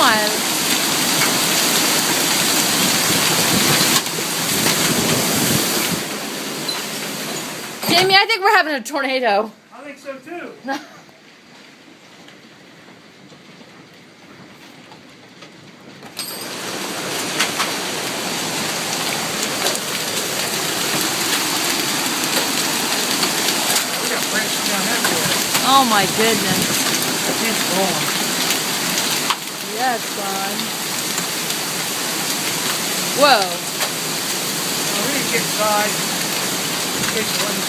on. Jamie, I think we're having a tornado. I think so too. We got branches down everywhere. Oh my goodness. It's gone. Yeah, it's gone. Whoa. Well, we didn't get inside. In case it wasn't